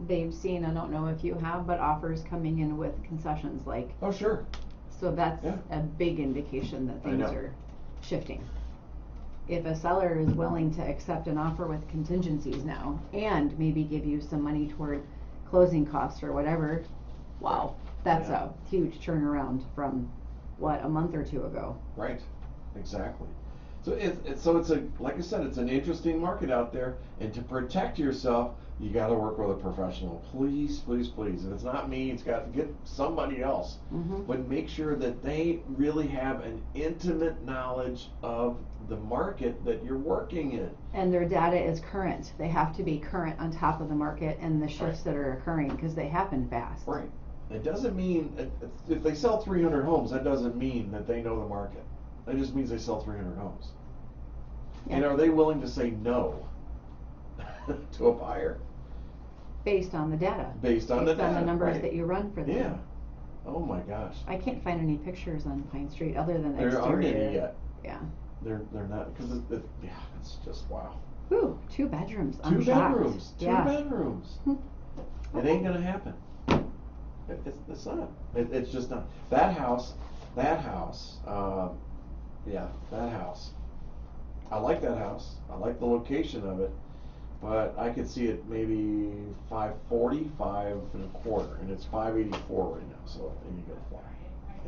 they've seen, I don't know if you have, but offers coming in with concessions, like, Oh, sure. so that's Yeah. a big indication that I things know. are shifting. If a seller is willing to accept an offer with contingencies now and maybe give you some money toward closing costs or whatever, wow, that's Yeah. a huge turnaround from a month or 2 ago. Right. Exactly. So it's like I said, it's an interesting market out there, and to protect yourself, you got to work with a professional. Please, please, please. If it's not me, it's got to get somebody else. Mm-hmm. But make sure that they really have an intimate knowledge of the market that you're working in. And their data is current. They have to be current on top of the market and the shifts that are occurring because they happen fast. Right. It doesn't mean if they sell 300 homes, that doesn't mean that they know the market. That just means they sell 300 homes. Yeah. And are they willing to say no to a buyer? Based on the data. Based on the data, numbers right. that you run for them. Yeah. Oh my gosh. I can't find any pictures on Pine Street other than There aren't exterior. any yet. Yeah. They're not, because it's just wow. Ooh, 2 bedrooms. Two I'm shocked. bedrooms. Two Yeah. bedrooms. It ain't gonna happen. It's not. It's just not. That house. Yeah, that house. I like that house. I like the location of it, but I could see it maybe 540, 5 1/4, and it's 584 right now. So it ain't gonna fly.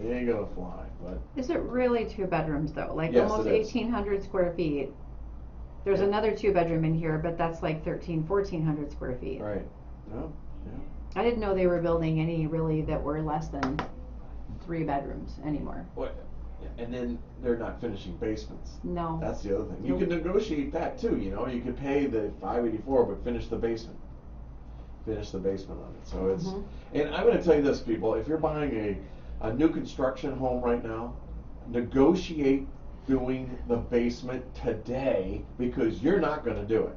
It ain't gonna fly. But Is it really 2 bedrooms though? Like Yes, almost it is. 1,800 square feet. There's Yeah. another 2-bedroom in here, but that's like 1,400 square feet. right. No. Yeah. I didn't know they were building any really that were less than 3 bedrooms anymore. What? And then they're not finishing basements. No. That's the other thing. You Nope. can negotiate that too. You know, you could pay the 584, but finish the basement. Finish the basement on it. So it's. Mhm. And I'm going to tell you this, people. If you're buying a new construction home right now, negotiate doing the basement today because you're not going to do it.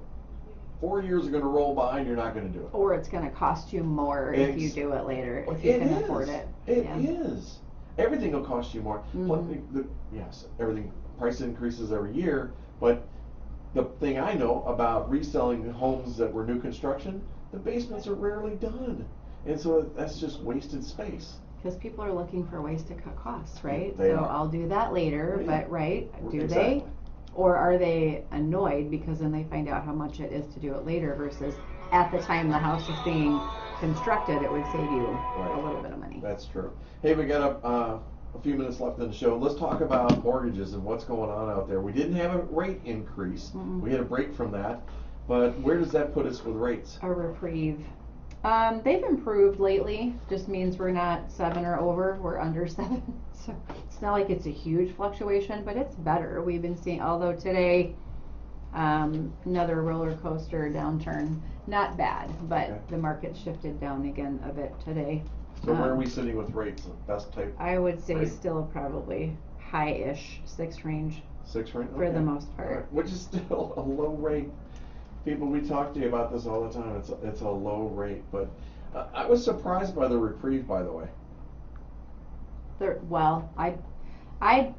4 years are going to roll by and you're not going to do it. Or it's going to cost you more if you do it later, if you can afford it. It Yeah. is. Everything will cost you more. Mhm. Yes, everything. Price increases every year, but the thing I know about reselling homes that were new construction, the basements are rarely done, and so that's just wasted space. Because people are looking for ways to cut costs, right? They So are. I'll do that later, Yeah. but right, do Exactly. they? Or are they annoyed because then they find out how much it is to do it later versus at the time the house is being constructed, it would save you a little bit of money. That's true. Hey, we got a few minutes left in the show. Let's talk about mortgages and what's going on out there. We didn't have a rate increase. Mm-mm. We had a break from that, but where does that put us with rates? A reprieve. They've improved lately. Just means we're not 7 or over. We're under 7. So it's not like it's a huge fluctuation, but it's better. We've been seeing, although today, another roller coaster downturn. Not bad, but Okay. the market shifted down again a bit today. So where are we sitting with rates? Best type I would say rate? still probably high-ish 6 range 6 rate? for the Okay. most part. All right. Which is still a low rate. People, we talk to you about this all the time. It's a low rate, but I was surprised by the reprieve, by the way. Well, I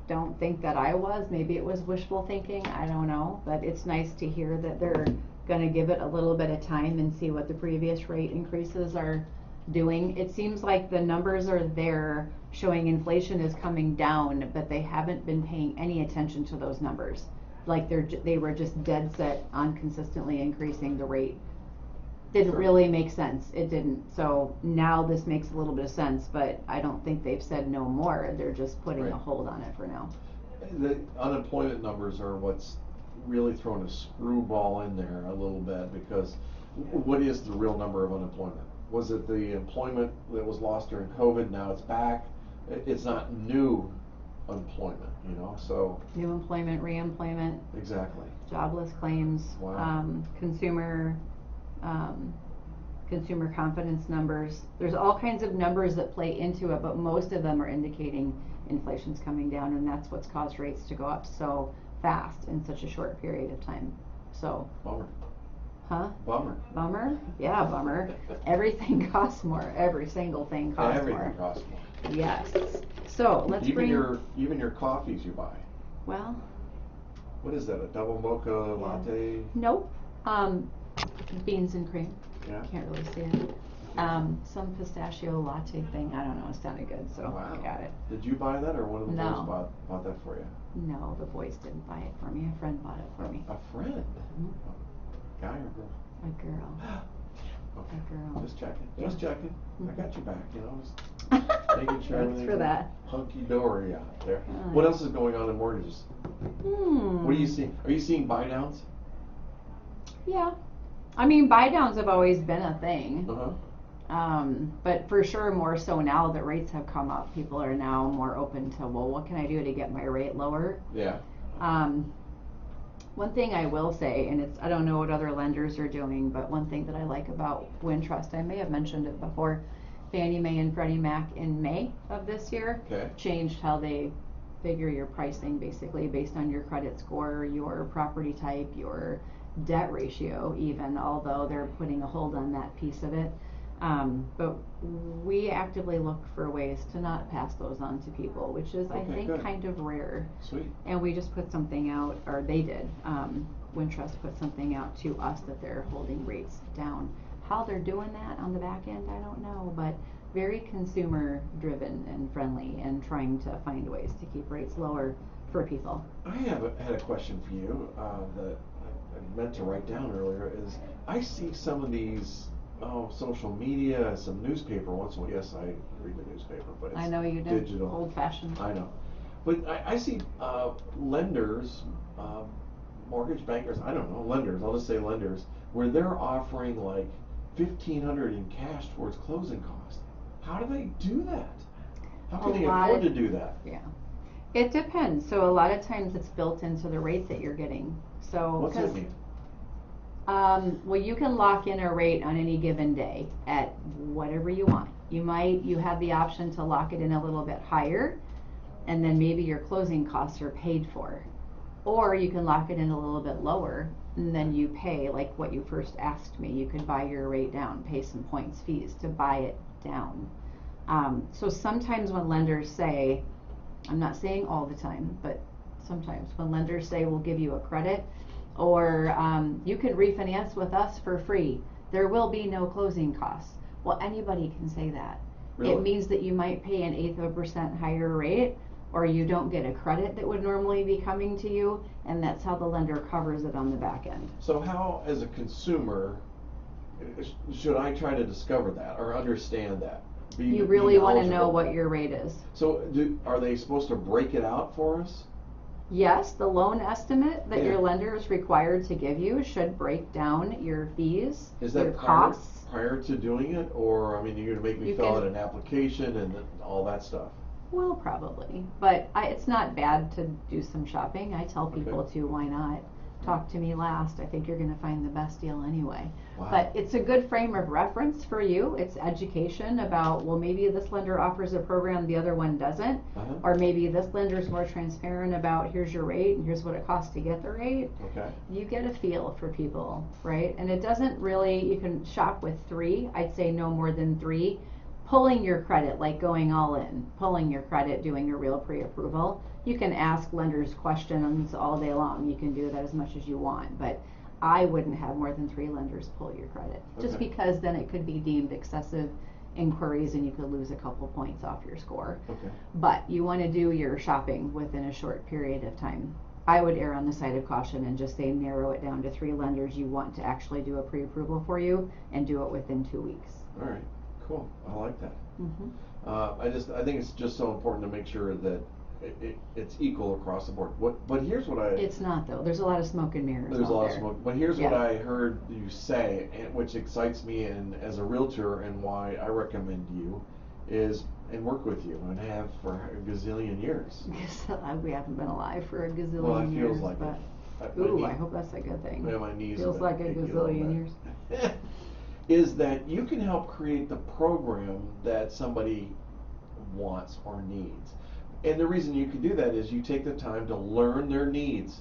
don't think that I was. Maybe it was wishful thinking. I don't know. But it's nice to hear that they're going to give it a little bit of time and see what the previous rate increases are doing. It seems like the numbers are there showing inflation is coming down, but they haven't been paying any attention to those numbers. Like they were just dead set on consistently increasing the rate. Didn't Sure. really make sense. It didn't. So now this makes a little bit of sense, but I don't think they've said no more. They're just putting Right. a hold on it for now. The unemployment numbers are what's really thrown a screwball in there a little bit, because what is the real number of unemployment? Was it the employment that was lost during COVID? Now it's back. It's not new employment, you know, so. New employment, re-employment, Exactly. jobless claims, Wow. consumer consumer confidence numbers. There's all kinds of numbers that play into it, but most of them are indicating inflation's coming down, and that's what's caused rates to go up so fast in such a short period of time. So. Bummer. Huh? Bummer. Bummer? Yeah, bummer. Everything costs more. Every single thing costs more. Everything costs more. Yes. So let's even your coffees you buy. Well. What is that? A double mocha latte? Nope. Beans and cream. Yeah. Can't really see it. Some pistachio latte thing. I don't know. It sounded good, so Wow. I got it. Did you buy that, or one of the No. boys bought that for you? No, the boys didn't buy it for me. A friend bought it for me. A friend? Mhm. Guy or girl? A girl. Okay. A girl. Just checking. Yeah. Just checking. I Mhm. got you back. You know, just making sure Thanks for that. hunky dory out there. Alright. What else is going on in mortgages? What are you seeing? Are you seeing buy downs? Yeah. I mean, buy downs have always been a thing. Uh-huh. But for sure more so now that rates have come up. People are now more open to, well, what can I do to get my rate lower? Yeah. One thing I will say, and I don't know what other lenders are doing, but one thing that I like about Wintrust, I may have mentioned it before, Fannie Mae and Freddie Mac in May of this year Okay. changed how they figure your pricing, basically based on your credit score, your property type, your debt ratio even, although they're putting a hold on that piece of it. But we actively look for ways to not pass those on to people, which is, I Okay, think, good. kind of rare. Sweet. And we just put something out, or they did, Wintrust put something out to us that they're holding rates down. How they're doing that on the back end, I don't know, but very consumer driven and friendly and trying to find ways to keep rates lower for people. I had a question for you that I meant to write down earlier. Is I see some of these social media, some newspaper once in a while. Yes, I read the newspaper, but it's I know you do. digital. Old fashioned. I know, but I see lenders, mortgage bankers. I don't know, lenders. I'll just say lenders, where they're offering like $1,500 in cash towards closing costs. How do they do that? How can they afford to do that? Yeah. It depends. So a lot of times it's built into the rate that you're getting. So What's that mean? Well, you can lock in a rate on any given day at whatever you want. You have the option to lock it in a little bit higher, and then maybe your closing costs are paid for. Or you can lock it in a little bit lower, and then you pay like what you first asked me. You could buy your rate down, pay some points fees to buy it down. So sometimes when lenders say, I'm not saying all the time, but sometimes when lenders say we'll give you a credit, or you can refinance with us for free, there will be no closing costs. Well, anybody can say that. Really? It means that you might pay 1/8% higher rate, or you don't get a credit that would normally be coming to you, and that's how the lender covers it on the back end. So how, as a consumer, should I try to discover that or understand that? You really want to know knowledgeable? what your rate is. So are they supposed to break it out for us? Yes, the loan estimate that Yeah. your lender is required to give you should break down your fees, Is your that costs. prior to doing it, or I mean, you're gonna make me You fill can- out an application and all that stuff? Well, probably, but it's not bad to do some shopping. I tell people Okay. to, why not? Talk to me last. I think you're going to find the best deal anyway. Wow. But it's a good frame of reference for you. It's education about, well, maybe this lender offers a program the other one doesn't, Uh-huh. or maybe this lender's more transparent about here's your rate and here's what it costs to get the rate. Okay. You get a feel for people, right? And it doesn't really, you can shop with 3, I'd say no more than 3. Pulling your credit, like going all in, pulling your credit, doing a real pre-approval. You can ask lenders questions all day long. You can do that as much as you want, but I wouldn't have more than 3 lenders pull your credit, just Okay. because then it could be deemed excessive inquiries and you could lose a couple points off your score. Okay. But you want to do your shopping within a short period of time. I would err on the side of caution and just say narrow it down to 3 lenders you want to actually do a pre-approval for you, and do it within 2 weeks. All right. Cool. I like that. Mm-hmm. I think it's just so important to make sure that it's equal across the board. But here's what It's not though. There's a lot of smoke and mirrors. There's a out lot there. of smoke. But here's what Yeah. I heard you say, and which excites me and as a realtor, and why I recommend you is and work with you and have for a gazillion years. We haven't been alive for a gazillion Well, it years. feels like but it. Ooh, I hope that's a good thing. Yeah, my knees Feels have like been a achy little gazillion bit. years. is that you can help create the program that somebody wants or needs. And the reason you can do that is you take the time to learn their needs,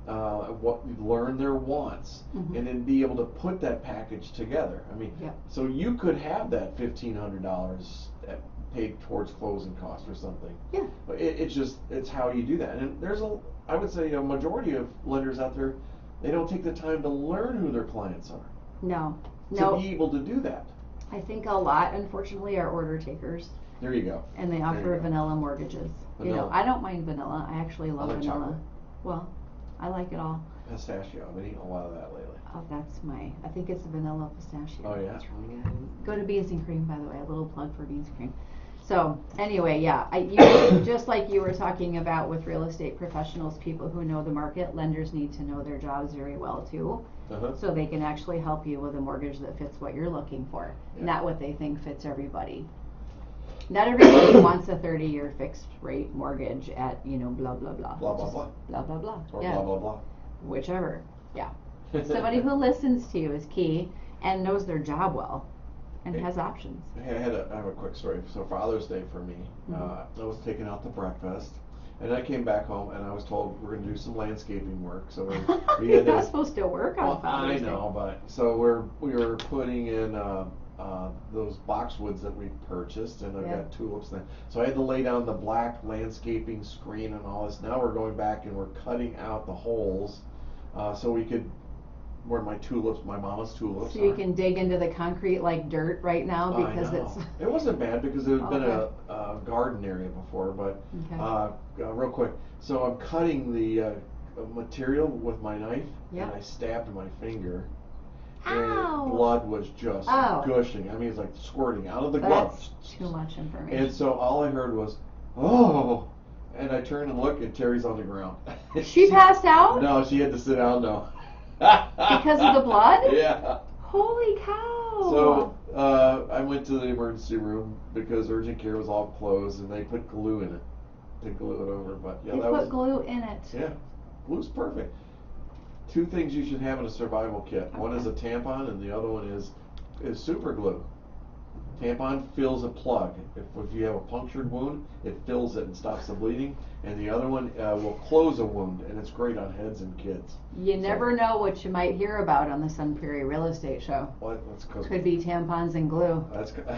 learn their wants, and then be able to put that package together. I mean, so you could have that $1,500 paid towards closing costs or something. Yeah. But it's how you do that. And there's I would say a majority of lenders out there, they don't take the time to learn who their clients are. No. To be able to do that. I think a lot, unfortunately, are order takers. There you go. And they offer vanilla mortgages. Vanilla. You know, I don't mind vanilla. I actually love vanilla. Chocolate. Well, I like it all. Pistachio. I've been eating a lot of that lately. Oh, I think it's vanilla pistachio. Oh, yeah? That's really good. Go to Beans and Cream, by the way. A little plug for Beans and Cream. So, anyway, yeah. Just like you were talking about with real estate professionals, people who know the market, lenders need to know their jobs very well, too. So they can actually help you with a mortgage that fits what you're looking for, not what they think fits everybody. Not everybody wants a 30-year fixed rate mortgage at, blah, blah, blah. Blah, blah, blah. Blah, blah, blah. Or blah, blah, blah. Whichever. Yeah. Somebody who listens to you is key and knows their job well and has options. Hey, I have a quick story. So Father's Day for me, I was taken out to breakfast. And I came back home and I was told we're going to do some landscaping work. So we You're not supposed to work on Father's Day. I know, but so we were putting in those boxwoods that we purchased, and I've got tulips then. So I had to lay down the black landscaping screen and all this. Now we're going back and we're cutting out the holes so we could where my mama's tulips. So you can dig into the concrete like dirt right now because it wasn't bad because it had been a garden area before, but real quick. So I'm cutting the material with my knife, and I stabbed my finger. And blood was just gushing. I mean, it's like squirting out of the glove. That's too much information. And so all I heard was, "Oh!" And I turned and looked, and Terry's on the ground. She passed out? No, she had to sit down. No. Because of the blood? Yeah. Holy cow! So I went to the emergency room because urgent care was all closed, and they put glue in it to glue it over. But they put glue in it. Yeah, glue's perfect. 2 things you should have in a survival kit. One is a tampon, and the other one is super glue. Tampon fills a plug. If you have a punctured wound, it fills it and stops the bleeding. And the other one will close a wound, and it's great on heads and kids. You never know what you might hear about on the Sun Prairie Real Estate Show. Could be tampons and glue.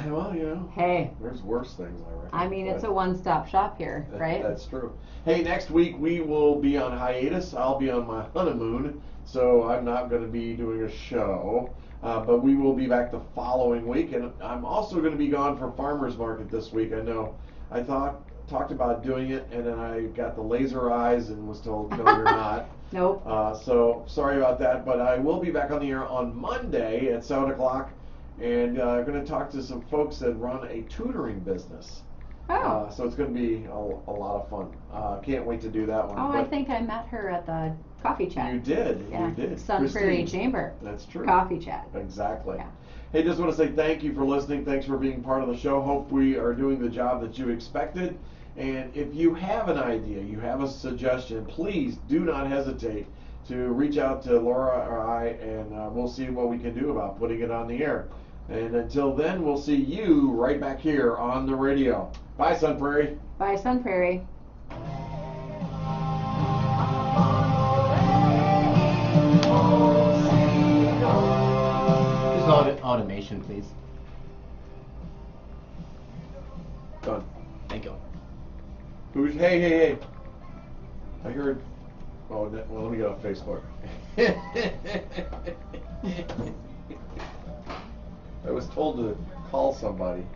Well, hey, there's worse things, I reckon. I mean, it's a one-stop shop here, right? That's true. Hey, next week we will be on hiatus. I'll be on my honeymoon, so I'm not going to be doing a show. But we will be back the following week, and I'm also going to be gone for Farmers Market this week. I know. I talked about doing it, and then I got the laser eyes and was told, no, you're not. Nope. So sorry about that, but I will be back on the air on Monday at 7 o'clock, and I'm going to talk to some folks that run a tutoring business. Oh. So it's going to be a lot of fun. Can't wait to do that one. Oh, I think I met her at the coffee chat. You did. Yeah. You did. Sun Prairie Chamber. That's true. Coffee chat. Exactly. Yeah. Hey, just want to say thank you for listening. Thanks for being part of the show. Hope we are doing the job that you expected. And if you have an idea, you have a suggestion, please do not hesitate to reach out to Laura or I, and we'll see what we can do about putting it on the air. And until then, we'll see you right back here on the radio. Bye, Sun Prairie. Bye, Sun Prairie. Just automation, please. Done. Thank you. Hey. I heard. Oh, well, let me get off Facebook. I was told to call somebody.